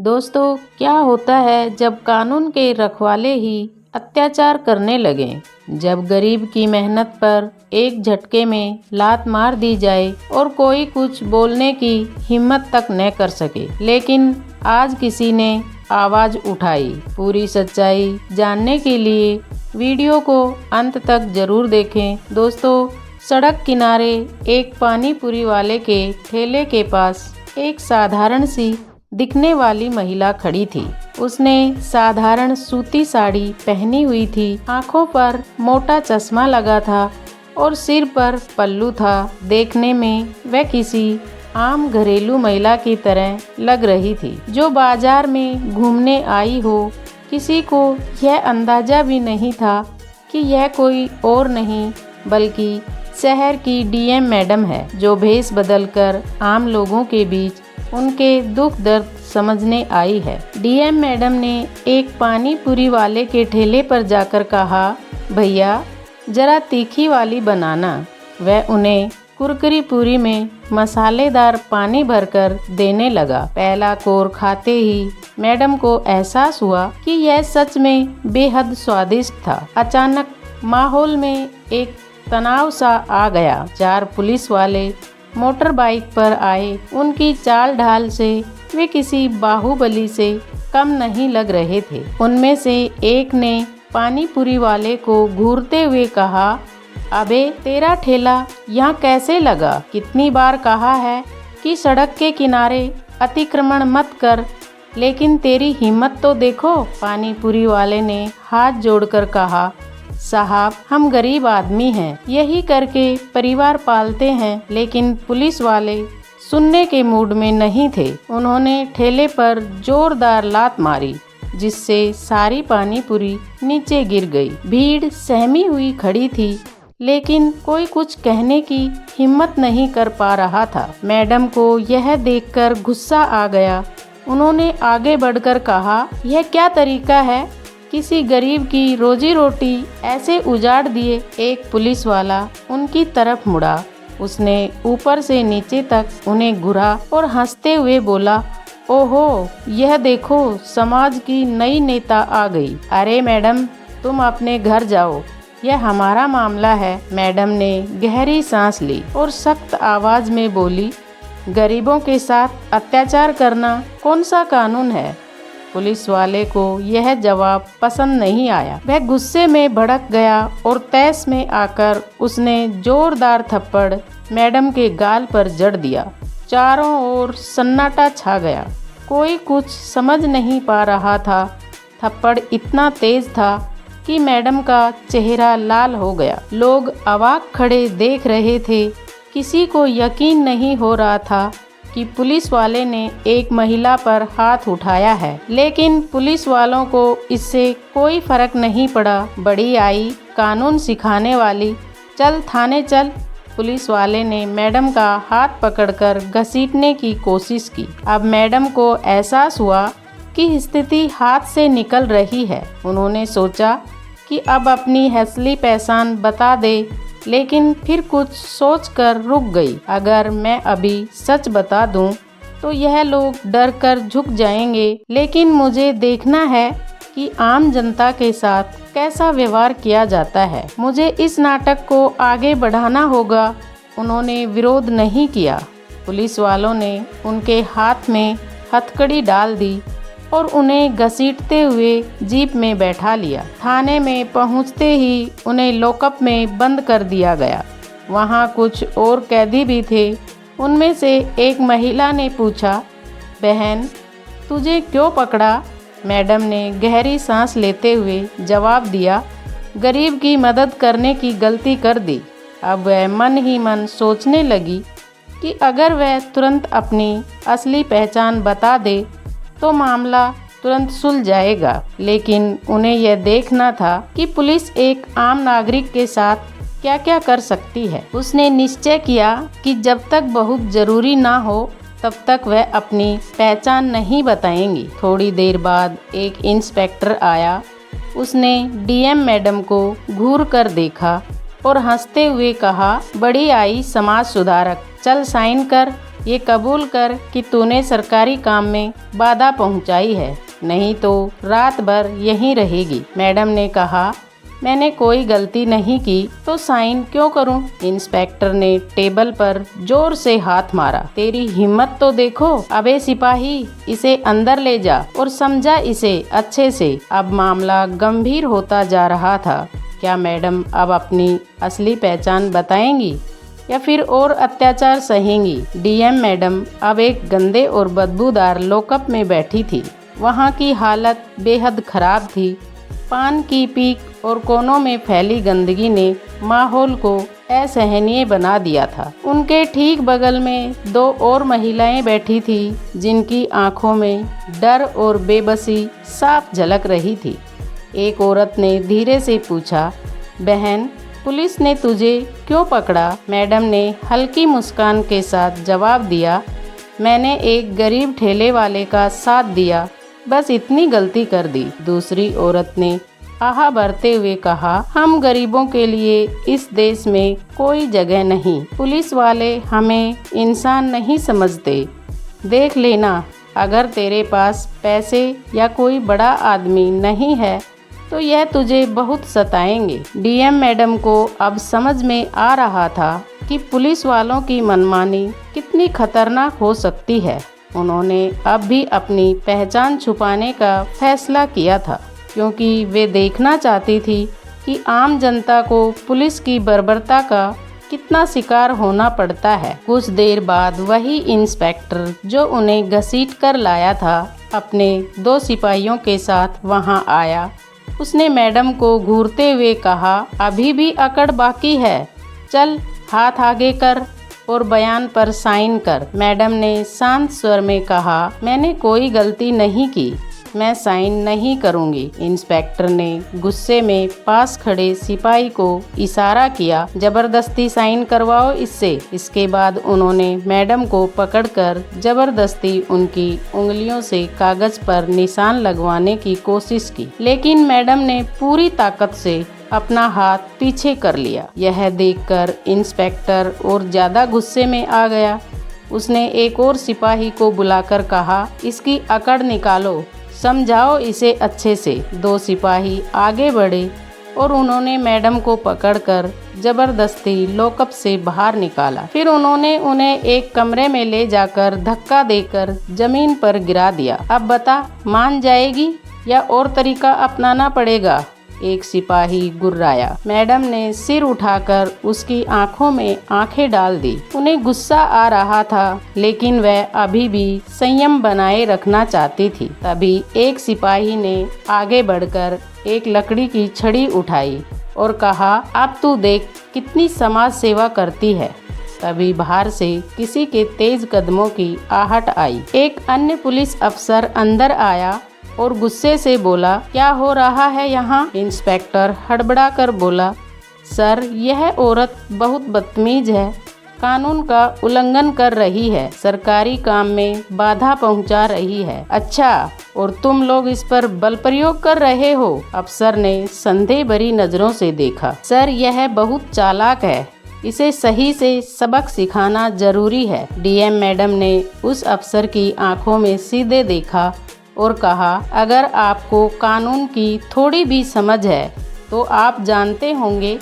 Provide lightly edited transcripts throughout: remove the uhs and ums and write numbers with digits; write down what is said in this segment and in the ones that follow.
दोस्तों, क्या होता है जब कानून के रखवाले ही अत्याचार करने लगें? जब गरीब की मेहनत पर एक झटके में लात मार दी जाए और कोई कुछ बोलने की हिम्मत तक न कर सके। लेकिन आज किसी ने आवाज उठाई। पूरी सच्चाई जानने के लिए वीडियो को अंत तक जरूर देखें। दोस्तों, सड़क किनारे एक पानी पूरी वाले के ठेले के पास एक साधारण सी दिखने वाली महिला खड़ी थी। उसने साधारण सूती साड़ी पहनी हुई थी, आंखों पर मोटा चश्मा लगा था और सिर पर पल्लू था। देखने में वह किसी आम घरेलू महिला की तरह लग रही थी जो बाजार में घूमने आई हो। किसी को यह अंदाजा भी नहीं था कि यह कोई और नहीं बल्कि शहर की डीएम मैडम है, जो भेष बदलकर आम लोगों के बीच उनके दुख दर्द समझने आई है। डीएम मैडम ने एक पानी पूरी वाले के ठेले पर जाकर कहा, भैया जरा तीखी वाली बनाना। वह उन्हें कुरकुरी पूरी में मसालेदार पानी भरकर देने लगा। पहला कोर खाते ही मैडम को एहसास हुआ कि यह सच में बेहद स्वादिष्ट था। अचानक माहौल में एक तनाव सा आ गया। 4 पुलिस वाले मोटर बाइक पर आए। उनकी चाल ढाल से वे किसी बाहुबली से कम नहीं लग रहे थे। उनमें से एक ने पानी पूरी वाले को घूरते हुए कहा, अबे तेरा ठेला यहाँ कैसे लगा? कितनी बार कहा है कि सड़क के किनारे अतिक्रमण मत कर, लेकिन तेरी हिम्मत तो देखो। पानी पूरी वाले ने हाथ जोड़कर कहा, साहब हम गरीब आदमी हैं, यही करके परिवार पालते हैं। लेकिन पुलिस वाले सुनने के मूड में नहीं थे। उन्होंने ठेले पर जोरदार लात मारी, जिससे सारी पानी पूरी नीचे गिर गई। भीड़ सहमी हुई खड़ी थी, लेकिन कोई कुछ कहने की हिम्मत नहीं कर पा रहा था। मैडम को यह देखकर गुस्सा आ गया। उन्होंने आगे बढ़कर कहा, यह क्या तरीका है? किसी गरीब की रोजी रोटी ऐसे उजाड़ दिए। एक पुलिस वाला उनकी तरफ मुड़ा। उसने ऊपर से नीचे तक उन्हें घूरा और हंसते हुए बोला, ओहो, यह देखो समाज की नई नेता आ गई। अरे मैडम, तुम अपने घर जाओ, यह हमारा मामला है। मैडम ने गहरी सांस ली और सख्त आवाज में बोली, गरीबों के साथ अत्याचार करना कौन सा कानून है? पुलिस वाले को यह जवाब पसंद नहीं आया। वह गुस्से में भड़क गया और तैस में आकर उसने जोरदार थप्पड़ मैडम के गाल पर जड़ दिया। चारों ओर सन्नाटा छा गया। कोई कुछ समझ नहीं पा रहा था। थप्पड़ इतना तेज था कि मैडम का चेहरा लाल हो गया। लोग अवाक खड़े देख रहे थे। किसी को यकीन नहीं हो रहा था कि पुलिस वाले ने एक महिला पर हाथ उठाया है। लेकिन पुलिस वालों को इससे कोई फर्क नहीं पड़ा। बड़ी आई कानून सिखाने वाली, चल थाने चल। पुलिस वाले ने मैडम का हाथ पकड़कर घसीटने की कोशिश की। अब मैडम को एहसास हुआ कि स्थिति हाथ से निकल रही है। उन्होंने सोचा कि अब अपनी असली पहचान बता दे, लेकिन फिर कुछ सोचकर रुक गई। अगर मैं अभी सच बता दूं तो यह लोग डर कर झुक जाएंगे, लेकिन मुझे देखना है कि आम जनता के साथ कैसा व्यवहार किया जाता है। मुझे इस नाटक को आगे बढ़ाना होगा। उन्होंने विरोध नहीं किया। पुलिस वालों ने उनके हाथ में हथकड़ी डाल दी और उन्हें घसीटते हुए जीप में बैठा लिया। थाने में पहुंचते ही उन्हें लॉकअप में बंद कर दिया गया। वहां कुछ और कैदी भी थे। उनमें से एक महिला ने पूछा, बहन तुझे क्यों पकड़ा? मैडम ने गहरी सांस लेते हुए जवाब दिया, गरीब की मदद करने की गलती कर दी। अब वह मन ही मन सोचने लगी कि अगर वह तुरंत अपनी असली पहचान बता दे तो मामला तुरंत सुलझ जाएगा। लेकिन उन्हें यह देखना था कि पुलिस एक आम नागरिक के साथ क्या क्या कर सकती है। उसने निश्चय किया कि जब तक बहुत जरूरी ना हो तब तक वह अपनी पहचान नहीं बताएंगी। थोड़ी देर बाद एक इंस्पेक्टर आया। उसने डीएम मैडम को घूर कर देखा और हंसते हुए कहा, बड़ी आई समाज सुधारक, चल साइन कर। ये कबूल कर कि तूने सरकारी काम में बाधा पहुंचाई है, नहीं तो रात भर यहीं रहेगी। मैडम ने कहा, मैंने कोई गलती नहीं की तो साइन क्यों करूं? इंस्पेक्टर ने टेबल पर जोर से हाथ मारा। तेरी हिम्मत तो देखो। अबे सिपाही, इसे अंदर ले जा और समझा इसे अच्छे से। अब मामला गंभीर होता जा रहा था। क्या मैडम अब अपनी असली पहचान बताएंगी या फिर और अत्याचार सहेंगी? डीएम मैडम अब एक गंदे और बदबूदार लॉकअप में बैठी थी। वहाँ की हालत बेहद खराब थी। पान की पीक और कोनों में फैली गंदगी ने माहौल को असहनीय बना दिया था। उनके ठीक बगल में 2 और महिलाएं बैठी थी, जिनकी आंखों में डर और बेबसी साफ झलक रही थी। एक औरत ने धीरे से पूछा, बहन, पुलिस ने तुझे क्यों पकड़ा? मैडम ने हल्की मुस्कान के साथ जवाब दिया, मैंने एक गरीब ठेले वाले का साथ दिया, बस इतनी गलती कर दी। दूसरी औरत ने आहा भरते हुए कहा, हम गरीबों के लिए इस देश में कोई जगह नहीं। पुलिस वाले हमें इंसान नहीं समझते। देख लेना, अगर तेरे पास पैसे या कोई बड़ा आदमी नहीं है तो यह तुझे बहुत सताएंगे। डीएम मैडम को अब समझ में आ रहा था कि पुलिस वालों की मनमानी कितनी खतरनाक हो सकती है। उन्होंने अब भी अपनी पहचान छुपाने का फैसला किया था, क्योंकि वे देखना चाहती थी कि आम जनता को पुलिस की बर्बरता का कितना शिकार होना पड़ता है। कुछ देर बाद वही इंस्पेक्टर जो उन्हें घसीट कर लाया था, अपने 2 सिपाहियों के साथ वहां आया। उसने मैडम को घूरते हुए कहा, अभी भी अकड़ बाकी है, चल हाथ आगे कर और बयान पर साइन कर। मैडम ने शांत स्वर में कहा, मैंने कोई गलती नहीं की, मैं साइन नहीं करूंगी। इंस्पेक्टर ने गुस्से में पास खड़े सिपाही को इशारा किया, जबरदस्ती साइन करवाओ इससे। इसके बाद उन्होंने मैडम को पकड़कर जबरदस्ती उनकी उंगलियों से कागज पर निशान लगवाने की कोशिश की, लेकिन मैडम ने पूरी ताकत से अपना हाथ पीछे कर लिया। यह देखकर इंस्पेक्टर और ज्यादा गुस्से में आ गया। उसने एक और सिपाही को बुलाकर कहा, इसकी अकड़ निकालो, समझाओ इसे अच्छे से। 2 सिपाही आगे बढ़े और उन्होंने मैडम को पकड़कर जबरदस्ती लॉकअप से बाहर निकाला। फिर उन्होंने उन्हें एक कमरे में ले जाकर धक्का देकर जमीन पर गिरा दिया। अब बता, मान जाएगी या और तरीका अपनाना पड़ेगा? एक सिपाही गुर्राया। मैडम ने सिर उठाकर उसकी आंखों में आंखें डाल दी। उन्हें गुस्सा आ रहा था, लेकिन वह अभी भी संयम बनाए रखना चाहती थी। तभी एक सिपाही ने आगे बढ़कर एक लकड़ी की छड़ी उठाई और कहा, अब तू देख कितनी समाज सेवा करती है। तभी बाहर से किसी के तेज कदमों की आहट आई। एक अन्य पुलिस अफसर अंदर आया और गुस्से से बोला, क्या हो रहा है यहाँ? इंस्पेक्टर हड़बड़ा कर बोला, सर, यह औरत बहुत बदतमीज है, कानून का उल्लंघन कर रही है, सरकारी काम में बाधा पहुँचा रही है। अच्छा, और तुम लोग इस पर बल प्रयोग कर रहे हो? अफसर ने संदेह भरी नजरों से देखा। सर, यह बहुत चालाक है, इसे सही से सबक सिखाना जरूरी है। डीएम मैडम ने उस अफसर की आंखों में सीधे देखा और कहा, अगर आपको कानून की थोड़ी भी समझ है तो आप जानते होंगे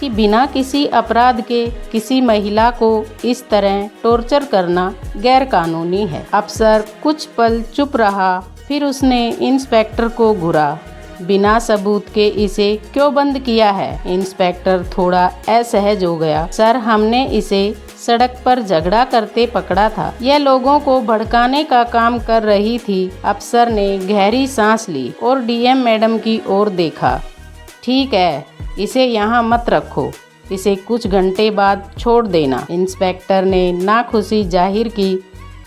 कि बिना किसी अपराध के किसी महिला को इस तरह टॉर्चर करना गैर कानूनी है। अफसर कुछ पल चुप रहा, फिर उसने इंस्पेक्टर को घूरा, बिना सबूत के इसे क्यों बंद किया है? इंस्पेक्टर थोड़ा असहज हो गया। सर, हमने इसे सड़क पर झगड़ा करते पकड़ा था, यह लोगों को भड़काने का काम कर रही थी। अफसर ने गहरी सांस ली और डीएम मैडम की ओर देखा। ठीक है, इसे यहाँ मत रखो, इसे कुछ घंटे बाद छोड़ देना। इंस्पेक्टर ने नाखुशी जाहिर की,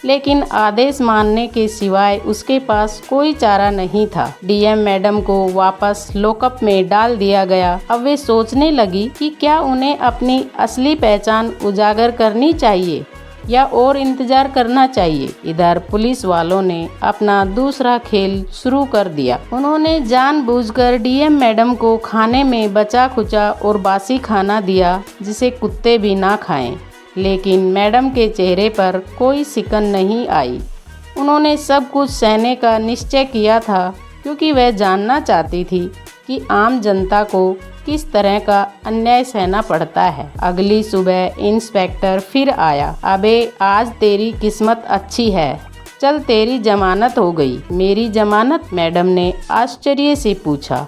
लेकिन आदेश मानने के सिवाय उसके पास कोई चारा नहीं था। डीएम मैडम को वापस लॉकअप में डाल दिया गया। अब वे सोचने लगी कि क्या उन्हें अपनी असली पहचान उजागर करनी चाहिए या और इंतजार करना चाहिए। इधर पुलिस वालों ने अपना दूसरा खेल शुरू कर दिया। उन्होंने जानबूझकर डीएम मैडम को खाने में बचा खुचा और बासी खाना दिया, जिसे कुत्ते भी ना खाएं। लेकिन मैडम के चेहरे पर कोई सिकन नहीं आई। उन्होंने सब कुछ सहने का निश्चय किया था, क्योंकि वह जानना चाहती थी कि आम जनता को किस तरह का अन्याय सहना पड़ता है। अगली सुबह इंस्पेक्टर फिर आया। अबे आज तेरी किस्मत अच्छी है, चल तेरी जमानत हो गई। मेरी जमानत? मैडम ने आश्चर्य से पूछा।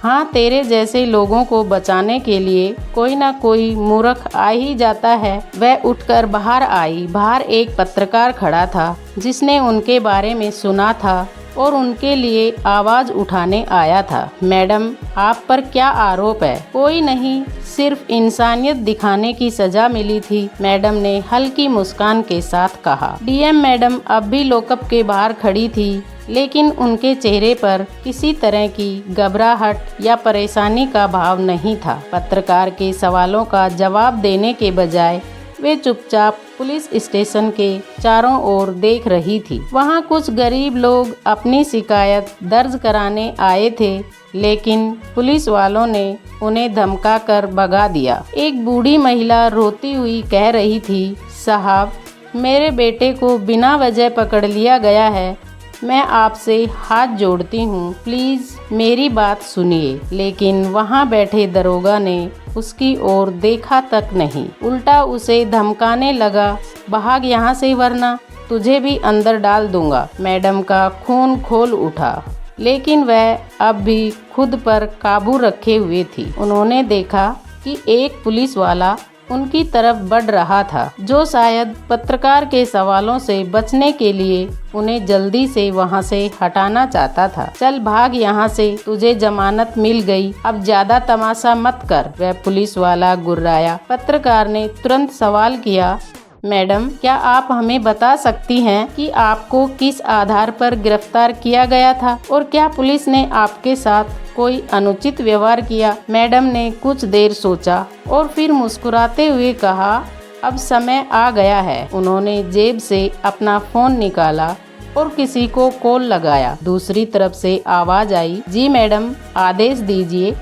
हाँ, तेरे जैसे लोगों को बचाने के लिए कोई ना कोई मूर्ख आ ही जाता है। वह उठकर बाहर आई। बाहर एक पत्रकार खड़ा था जिसने उनके बारे में सुना था और उनके लिए आवाज उठाने आया था। मैडम, आप पर क्या आरोप है? कोई नहीं, सिर्फ इंसानियत दिखाने की सजा मिली थी, मैडम ने हल्की मुस्कान के साथ कहा। डीएम मैडम अब भी लॉकअप के बाहर खड़ी थी, लेकिन उनके चेहरे पर किसी तरह की घबराहट या परेशानी का भाव नहीं था। पत्रकार के सवालों का जवाब देने के बजाय वे चुपचाप पुलिस स्टेशन के चारों ओर देख रही थी। वहाँ कुछ गरीब लोग अपनी शिकायत दर्ज कराने आए थे, लेकिन पुलिस वालों ने उन्हें धमकाकर भगा दिया। एक बूढ़ी महिला रोती हुई कह रही थी, साहब, मेरे बेटे को बिना वजह पकड़ लिया गया है। मैं आपसे हाथ जोड़ती हूँ, प्लीज़ मेरी बात सुनिए। लेकिन वहाँ बैठे दरोगा ने उसकी ओर देखा तक नहीं, उल्टा उसे धमकाने लगा, भाग यहाँ से वरना तुझे भी अंदर डाल दूंगा। मैडम का खून खोल उठा, लेकिन वह अब भी खुद पर काबू रखे हुए थी। उन्होंने देखा कि एक पुलिस वाला उनकी तरफ बढ़ रहा था, जो शायद पत्रकार के सवालों से बचने के लिए उन्हें जल्दी से वहां से हटाना चाहता था। चल भाग यहाँ से, तुझे जमानत मिल गई, अब ज्यादा तमाशा मत कर, वह पुलिस वाला गुर्राया। पत्रकार ने तुरंत सवाल किया, मैडम, क्या आप हमें बता सकती हैं कि आपको किस आधार पर गिरफ्तार किया गया था और क्या पुलिस ने आपके साथ कोई अनुचित व्यवहार किया? मैडम ने कुछ देर सोचा और फिर मुस्कुराते हुए कहा, अब समय आ गया है। उन्होंने जेब से अपना फोन निकाला और किसी को कॉल लगाया। दूसरी तरफ से आवाज आई, जी मैडम, आदेश दीजिए।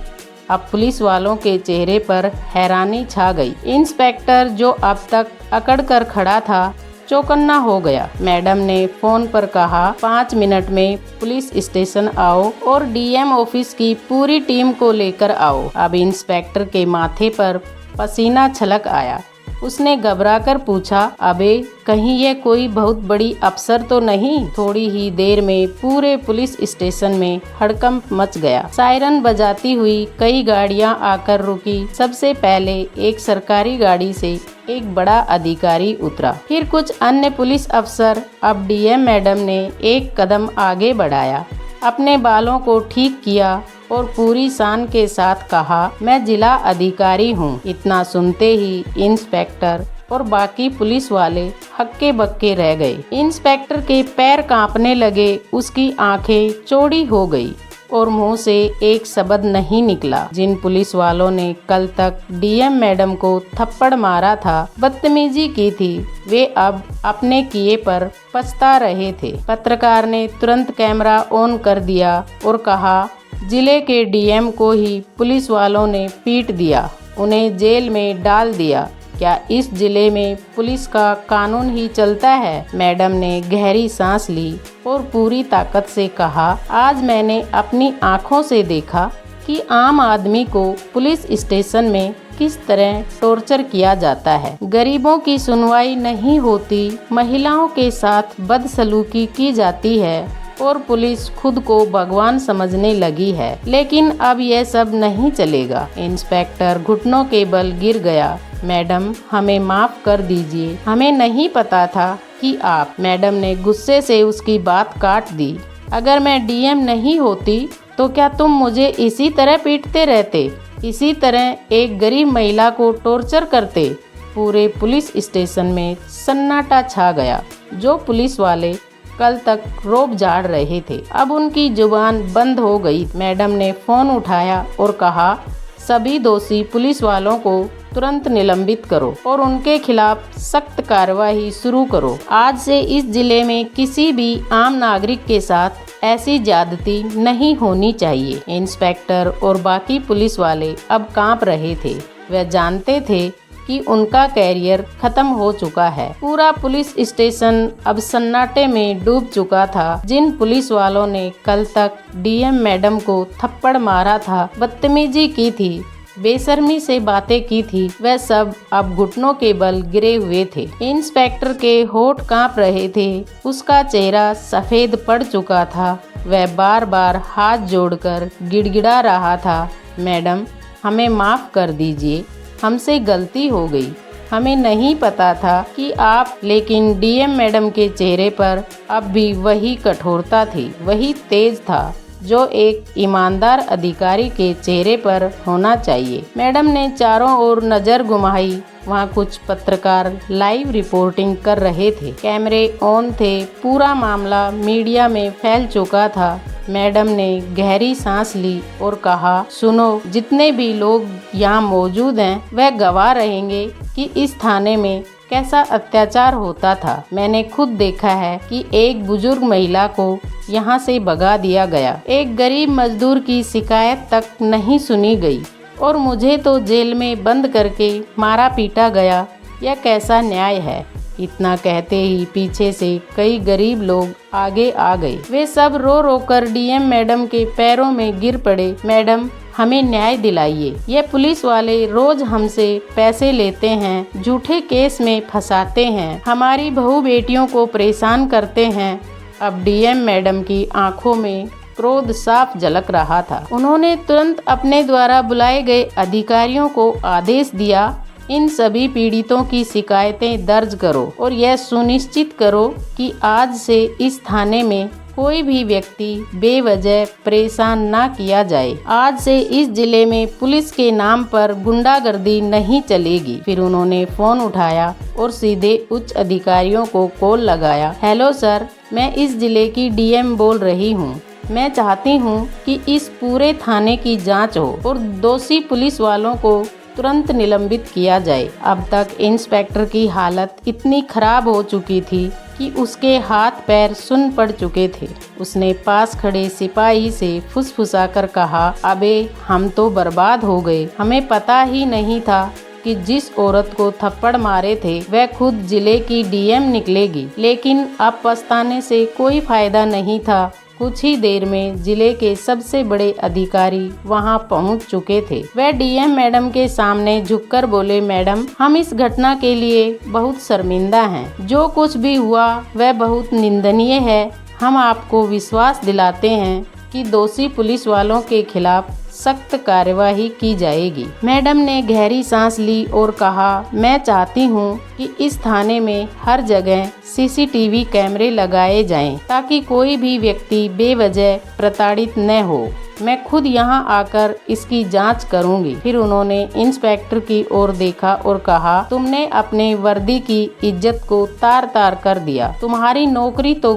अब पुलिस वालों के चेहरे पर हैरानी छा गई। इंस्पेक्टर, जो अब तक अकड़ कर खड़ा था, चौकन्ना हो गया। मैडम ने फोन पर कहा, 5 मिनट में पुलिस स्टेशन आओ और डीएम ऑफिस की पूरी टीम को लेकर आओ। अब इंस्पेक्टर के माथे पर पसीना छलक आया। उसने घबराकर पूछा, अबे कहीं ये कोई बहुत बड़ी अफसर तो नहीं? थोड़ी ही देर में पूरे पुलिस स्टेशन में हड़कंप मच गया। सायरन बजाती हुई कई गाड़ियां आकर रुकी। सबसे पहले एक सरकारी गाड़ी से एक बड़ा अधिकारी उतरा, फिर कुछ अन्य पुलिस अफसर। अब डीएम मैडम ने एक कदम आगे बढ़ाया, अपने बालों को ठीक किया और पूरी शान के साथ कहा, मैं जिला अधिकारी हूँ। इतना सुनते ही इंस्पेक्टर और बाकी पुलिस वाले हक्के बक्के रह गए। इंस्पेक्टर के पैर कांपने लगे, उसकी आंखें चौड़ी हो गई और मुंह से एक शब्द नहीं निकला। जिन पुलिस वालों ने कल तक डीएम मैडम को थप्पड़ मारा था, बदतमीजी की थी, वे अब अपने किए पर पछता रहे थे। पत्रकार ने तुरंत कैमरा ऑन कर दिया और कहा, जिले के डीएम को ही पुलिस वालों ने पीट दिया, उन्हें जेल में डाल दिया। क्या इस जिले में पुलिस का कानून ही चलता है? मैडम ने गहरी सांस ली और पूरी ताकत से कहा, आज मैंने अपनी आँखों से देखा कि आम आदमी को पुलिस स्टेशन में किस तरह टॉर्चर किया जाता है। गरीबों की सुनवाई नहीं होती, महिलाओं के साथ बदसलूकी की जाती है और पुलिस खुद को भगवान समझने लगी है। लेकिन अब यह सब नहीं चलेगा। इंस्पेक्टर घुटनों के बल गिर गया। मैडम, हमें माफ कर दीजिए, हमें नहीं पता था कि आप। मैडम ने गुस्से से उसकी बात काट दी। अगर मैं डीएम नहीं होती तो क्या तुम मुझे इसी तरह पीटते रहते, इसी तरह एक गरीब महिला को टॉर्चर करते? पूरे पुलिस स्टेशन में सन्नाटा छा गया। जो पुलिस वाले कल तक रोब झाड़ रहे थे, अब उनकी जुबान बंद हो गई। मैडम ने फोन उठाया और कहा, सभी दोषी पुलिस वालों को तुरंत निलंबित करो और उनके खिलाफ सख्त कार्रवाई शुरू करो। आज से इस जिले में किसी भी आम नागरिक के साथ ऐसी ज्यादती नहीं होनी चाहिए। इंस्पेक्टर और बाकी पुलिस वाले अब कांप रहे थे। वे जानते थे कि उनका कैरियर खत्म हो चुका है। पूरा पुलिस स्टेशन अब सन्नाटे में डूब चुका था। जिन पुलिस वालों ने कल तक डीएम मैडम को थप्पड़ मारा था, बदतमीजी की थी, बेशर्मी से बातें की थी, वह सब अब घुटनों के बल गिरे हुए थे। इंस्पेक्टर के होठ कांप रहे थे, उसका चेहरा सफेद पड़ चुका था। वह बार बार हाथ जोड़कर गिड़गिड़ा रहा था, मैडम हमें माफ़ कर दीजिए, हमसे गलती हो गई, हमें नहीं पता था कि आप। लेकिन डीएम मैडम के चेहरे पर अब भी वही कठोरता थी, वही तेज था जो एक ईमानदार अधिकारी के चेहरे पर होना चाहिए। मैडम ने चारों ओर नजर घुमाई। वहाँ कुछ पत्रकार लाइव रिपोर्टिंग कर रहे थे, कैमरे ऑन थे, पूरा मामला मीडिया में फैल चुका था। मैडम ने गहरी सांस ली और कहा, सुनो, जितने भी लोग यहाँ मौजूद हैं वह गवाह रहेंगे कि इस थाने में कैसा अत्याचार होता था। मैंने खुद देखा है कि एक बुजुर्ग महिला को यहाँ से भगा दिया गया, एक गरीब मजदूर की शिकायत तक नहीं सुनी गई और मुझे तो जेल में बंद करके मारा पीटा गया। यह कैसा न्याय है? इतना कहते ही पीछे से कई गरीब लोग आगे आ गए। वे सब रो रो कर डीएम मैडम के पैरों में गिर पड़े। मैडम हमें न्याय दिलाइए, ये पुलिस वाले रोज हमसे पैसे लेते हैं, झूठे केस में फंसाते हैं, हमारी बहू बेटियों को परेशान करते हैं। अब डीएम मैडम की आंखों में क्रोध साफ झलक रहा था। उन्होंने तुरंत अपने द्वारा बुलाए गए अधिकारियों को आदेश दिया, इन सभी पीड़ितों की शिकायतें दर्ज करो और यह सुनिश्चित करो कि आज से इस थाने में कोई भी व्यक्ति बेवजह परेशान ना किया जाए। आज से इस जिले में पुलिस के नाम पर गुंडागर्दी नहीं चलेगी। फिर उन्होंने फोन उठाया और सीधे उच्च अधिकारियों को कॉल लगाया। हेलो सर, मैं इस जिले की डीएम बोल रही हूँ। मैं चाहती हूँ कि इस पूरे थाने की जांच हो और दोषी पुलिस वालों को तुरंत निलंबित किया जाए। अब तक इंस्पेक्टर की हालत इतनी खराब हो चुकी थी कि उसके हाथ पैर सुन्न पड़ चुके थे। उसने पास खड़े सिपाही से फुसफुसाकर कहा, अबे हम तो बर्बाद हो गए, हमें पता ही नहीं था कि जिस औरत को थप्पड़ मारे थे वह खुद जिले की डीएम निकलेगी। लेकिन अब पछताने से कोई फायदा नहीं था। कुछ ही देर में जिले के सबसे बड़े अधिकारी वहां पहुंच चुके थे। वह डीएम मैडम के सामने झुककर बोले, मैडम हम इस घटना के लिए बहुत शर्मिंदा हैं। जो कुछ भी हुआ वह बहुत निंदनीय है। हम आपको विश्वास दिलाते हैं कि दोषी पुलिस वालों के खिलाफ सख्त कार्यवाही की जाएगी। मैडम ने गहरी सांस ली और कहा, मैं चाहती हूँ कि इस थाने में हर जगह सीसीटीवी कैमरे लगाए जाएं, ताकि कोई भी व्यक्ति बेवजह प्रताड़ित न हो। मैं खुद यहाँ आकर इसकी जांच करूँगी। फिर उन्होंने इंस्पेक्टर की ओर देखा और कहा, तुमने अपने वर्दी की इज्जत को तार तार कर दिया। तुम्हारी नौकरी तो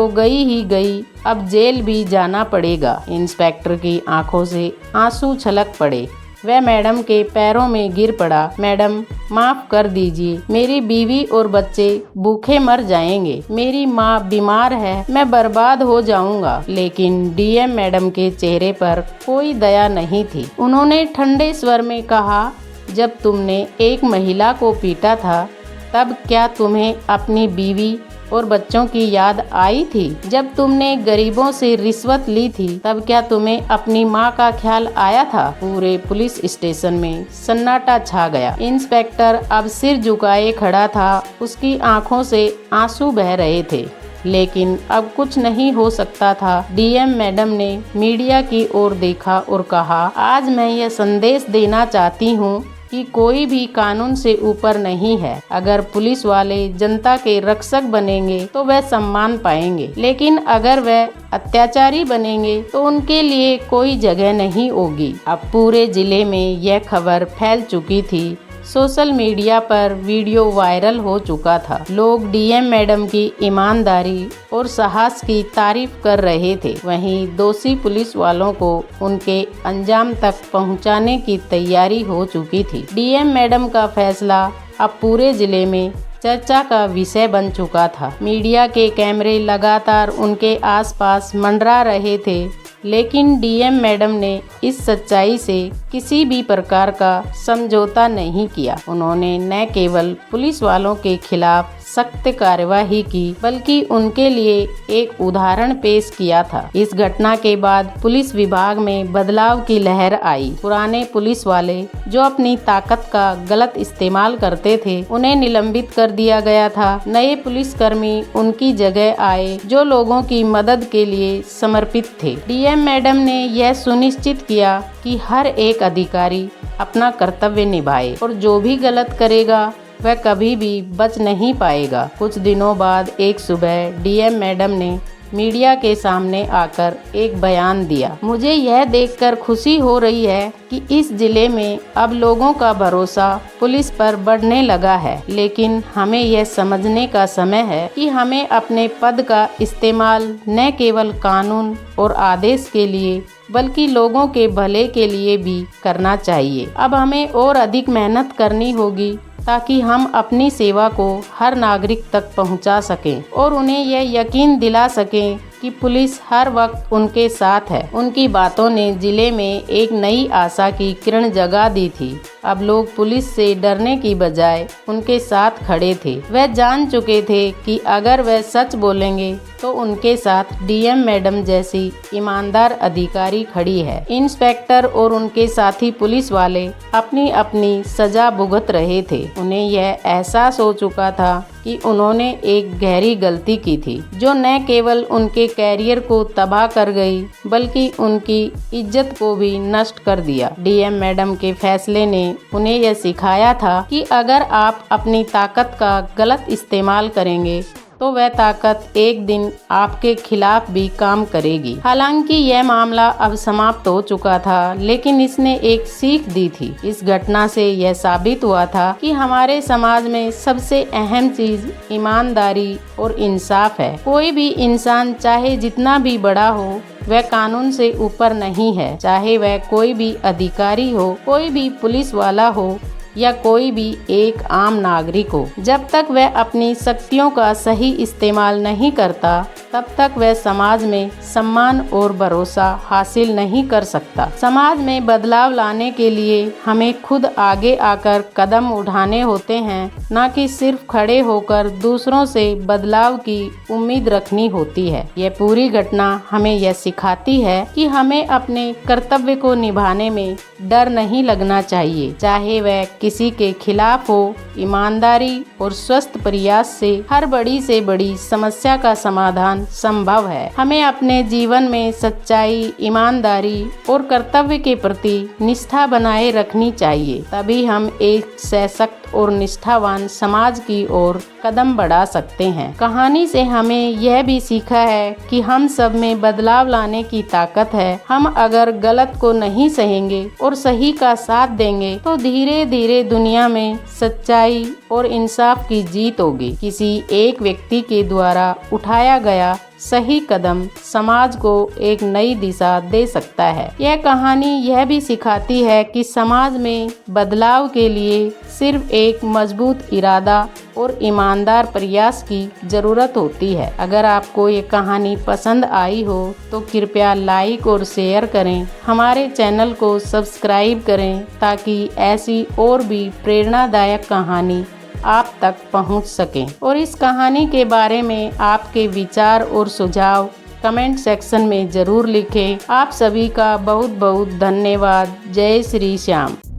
गई ही गई, अब जेल भी जाना पड़ेगा। इंस्पेक्टर की आंखों से आंसू छलक पड़े। वह मैडम के पैरों में गिर पड़ा। मैडम माफ कर दीजिए, मेरी बीवी और बच्चे भूखे मर जाएंगे, मेरी माँ बीमार है, मैं बर्बाद हो जाऊंगा। लेकिन डीएम मैडम के चेहरे पर कोई दया नहीं थी। उन्होंने ठंडे स्वर में कहा, जब तुमने एक महिला को पीटा था तब क्या तुम्हें अपनी बीवी और बच्चों की याद आई थी? जब तुमने गरीबों से रिश्वत ली थी तब क्या तुम्हें अपनी माँ का ख्याल आया था? पूरे पुलिस स्टेशन में सन्नाटा छा गया। इंस्पेक्टर अब सिर झुकाए खड़ा था, उसकी आंखों से आंसू बह रहे थे, लेकिन अब कुछ नहीं हो सकता था। डीएम मैडम ने मीडिया की ओर देखा और कहा, आज मैं यह संदेश देना चाहती हूँ कि कोई भी कानून से ऊपर नहीं है। अगर पुलिस वाले जनता के रक्षक बनेंगे तो वह सम्मान पाएंगे, लेकिन अगर वह अत्याचारी बनेंगे तो उनके लिए कोई जगह नहीं होगी। अब पूरे जिले में यह खबर फैल चुकी थी। सोशल मीडिया पर वीडियो वायरल हो चुका था। लोग डीएम मैडम की ईमानदारी और साहस की तारीफ कर रहे थे। वहीं दोषी पुलिस वालों को उनके अंजाम तक पहुंचाने की तैयारी हो चुकी थी। डीएम मैडम का फैसला अब पूरे जिले में चर्चा का विषय बन चुका था। मीडिया के कैमरे लगातार उनके आसपास मंडरा रहे थे। लेकिन डीएम मैडम ने इस सच्चाई से किसी भी प्रकार का समझौता नहीं किया। उन्होंने न केवल पुलिस वालों के खिलाफ सख्त कार्यवाही की, बल्कि उनके लिए एक उदाहरण पेश किया था। इस घटना के बाद पुलिस विभाग में बदलाव की लहर आई। पुराने पुलिस वाले जो अपनी ताकत का गलत इस्तेमाल करते थे, उन्हें निलंबित कर दिया गया था। नए पुलिसकर्मी उनकी जगह आए जो लोगों की मदद के लिए समर्पित थे। डीएम मैडम ने यह सुनिश्चित किया कि हर एक अधिकारी अपना कर्तव्य निभाए और जो भी गलत करेगा वह कभी भी बच नहीं पाएगा। कुछ दिनों बाद एक सुबह डीएम मैडम ने मीडिया के सामने आकर एक बयान दिया। मुझे यह देखकर खुशी हो रही है कि इस जिले में अब लोगों का भरोसा पुलिस पर बढ़ने लगा है, लेकिन हमें यह समझने का समय है कि हमें अपने पद का इस्तेमाल न केवल कानून और आदेश के लिए बल्कि लोगों के भले के लिए भी करना चाहिए। अब हमें और अधिक मेहनत करनी होगी ताकि हम अपनी सेवा को हर नागरिक तक पहुंचा सकें और उन्हें यह यकीन दिला सकें कि पुलिस हर वक्त उनके साथ है। उनकी बातों ने जिले में एक नई आशा की किरण जगा दी थी। अब लोग पुलिस से डरने की बजाय उनके साथ खड़े थे। वह जान चुके थे कि अगर वह सच बोलेंगे तो उनके साथ डीएम मैडम जैसी ईमानदार अधिकारी खड़ी है। इंस्पेक्टर और उनके साथी पुलिस वाले अपनी अपनी सजा भुगत रहे थे। उन्हें यह एहसास हो चुका था कि उन्होंने एक गहरी गलती की थी जो न केवल उनके कैरियर को तबाह कर गई बल्कि उनकी इज्जत को भी नष्ट कर दिया। डीएम मैडम के फैसले ने उन्हें यह सिखाया था कि अगर आप अपनी ताकत का गलत इस्तेमाल करेंगे तो वह ताकत एक दिन आपके खिलाफ भी काम करेगी। हालांकि यह मामला अब समाप्त हो चुका था, लेकिन इसने एक सीख दी थी। इस घटना से यह साबित हुआ था कि हमारे समाज में सबसे अहम चीज ईमानदारी और इंसाफ है। कोई भी इंसान चाहे जितना भी बड़ा हो, वह कानून से ऊपर नहीं है। चाहे वह कोई भी अधिकारी हो, कोई भी पुलिस वाला हो या कोई भी एक आम नागरिक हो, जब तक वह अपनी शक्तियों का सही इस्तेमाल नहीं करता, तब तक वह समाज में सम्मान और भरोसा हासिल नहीं कर सकता। समाज में बदलाव लाने के लिए हमें खुद आगे आकर कदम उठाने होते हैं, न कि सिर्फ खड़े होकर दूसरों से बदलाव की उम्मीद रखनी होती है। यह पूरी घटना हमें यह सिखाती है कि हमें अपने कर्तव्य को निभाने में डर नहीं लगना चाहिए, चाहे वह किसी के खिलाफ हो। ईमानदारी और स्वस्थ प्रयास से हर बड़ी से बड़ी समस्या का समाधान संभव है। हमें अपने जीवन में सच्चाई, ईमानदारी और कर्तव्य के प्रति निष्ठा बनाए रखनी चाहिए। तभी हम एक सशक्त और निष्ठावान समाज की ओर कदम बढ़ा सकते हैं। कहानी से हमें यह भी सीखा है कि हम सब में बदलाव लाने की ताकत है। हम अगर गलत को नहीं सहेंगे और सही का साथ देंगे तो धीरे धीरे दुनिया में सच्चाई और इंसाफ की जीत होगी। किसी एक व्यक्ति के द्वारा उठाया गया सही कदम समाज को एक नई दिशा दे सकता है। यह कहानी यह भी सिखाती है कि समाज में बदलाव के लिए सिर्फ एक मजबूत इरादा और ईमानदार प्रयास की जरूरत होती है। अगर आपको ये कहानी पसंद आई हो तो कृपया लाइक और शेयर करें। हमारे चैनल को सब्सक्राइब करें ताकि ऐसी और भी प्रेरणादायक कहानी आप तक पहुंच सकें। और इस कहानी के बारे में आपके विचार और सुझाव कमेंट सेक्शन में जरूर लिखें। आप सभी का बहुत बहुत धन्यवाद। जय श्री श्याम।